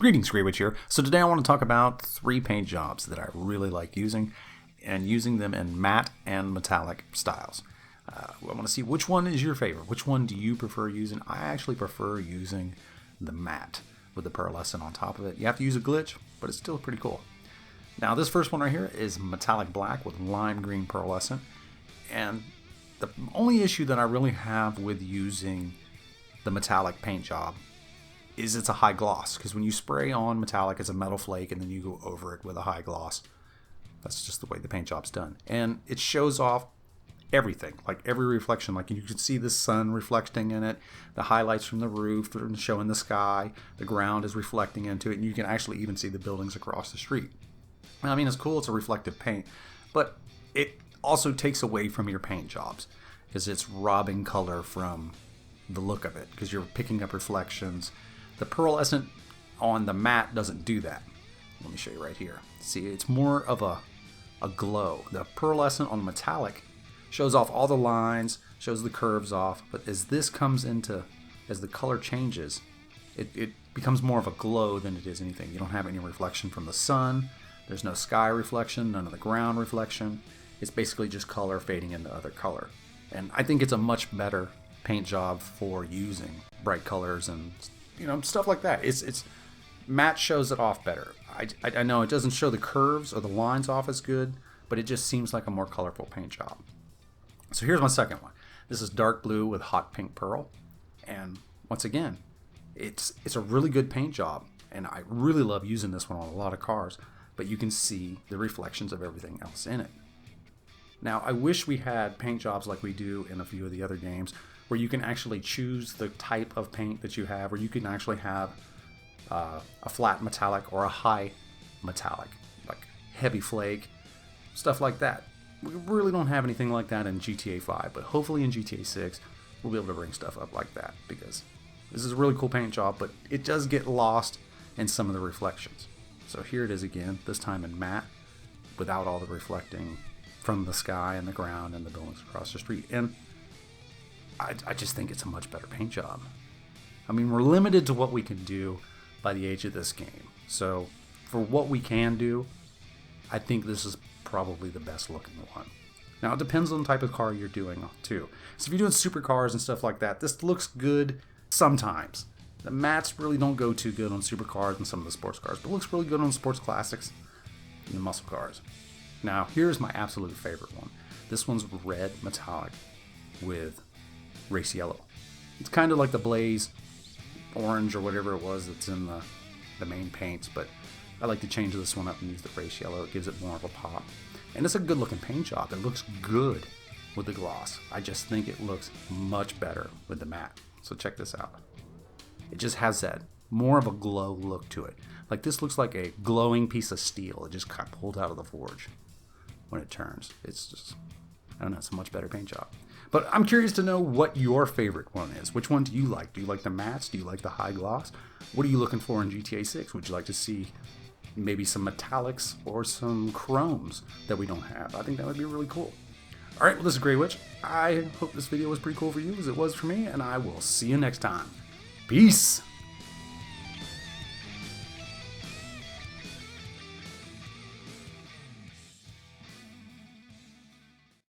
Greetings, Grey Witch here. So today I want to talk about 3 paint jobs that I really like using, and using them in matte and metallic styles. I want to see which one is your favorite. Which one do you prefer using? I actually prefer using the matte with the pearlescent on top of it. You have to use a glitch, but it's still pretty cool. Now this first one right here is metallic black with lime green pearlescent, and the only issue that I really have with using the metallic paint job is it's a high gloss, because when you spray on metallic, it's a metal flake, and then you go over it with a high gloss. That's just the way the paint job's done, and it shows off everything, like every reflection. Like you can see the sun reflecting in it, the highlights from the roof showing the sky, the ground is reflecting into it, and you can actually even see the buildings across the street. I mean, it's cool, it's a reflective paint, but it also takes away from your paint jobs, because it's robbing color from the look of it, because you're picking up reflections. The pearlescent on the matte doesn't do that. Let me show you right here. See, it's more of a glow. The pearlescent on metallic shows off all the lines, shows the curves off, but as this comes into, as the color changes, it becomes more of a glow than it is anything. You don't have any reflection from the sun. There's no sky reflection, none of the ground reflection. It's basically just color fading into other color. And I think it's a much better paint job for using bright colors and stuff like that. It's matte shows it off better. I know it doesn't show the curves or the lines off as good, but it just seems like a more colorful paint job. So here's my second one. This is dark blue with hot pink pearl, and once again, it's a really good paint job, and I really love using this one on a lot of cars, but you can see the reflections of everything else in it. Now, I wish we had paint jobs like we do in a few of the other games, where you can actually choose the type of paint that you have, where you can actually have a flat metallic or a high metallic, like heavy flake, stuff like that. We really don't have anything like that in GTA 5, but hopefully in GTA 6 we'll be able to bring stuff up like that, because this is a really cool paint job, but it does get lost in some of the reflections. So here it is again, this time in matte, without all the reflecting from the sky and the ground and the buildings across the street. And I just think it's a much better paint job. I mean, we're limited to what we can do by the age of this game. So for what we can do, I think this is probably the best looking one. Now it depends on the type of car you're doing too. So if you're doing supercars and stuff like that, this looks good sometimes. The mattes really don't go too good on supercars and some of the sports cars, but it looks really good on sports classics and the muscle cars. Now here's my absolute favorite one. This one's red metallic with race yellow. It's kind of like the Blaze orange or whatever it was that's in the main paints, but I like to change this one up and use the race yellow. It gives it more of a pop, and it's a good looking paint job. It looks good with the gloss. I just think it looks much better with the matte. So check this out. It just has that more of a glow look to it. Like this looks like a glowing piece of steel. It just got pulled out of the forge when it turns. It's just, I don't know, it's a much better paint job. But I'm curious to know what your favorite one is. Which one do you like? Do you like the mattes? Do you like the high gloss? What are you looking for in GTA 6? Would you like to see maybe some metallics or some chromes that we don't have? I think that would be really cool. All right, well, this is Grey Witch. I hope this video was pretty cool for you, as it was for me, and I will see you next time. Peace!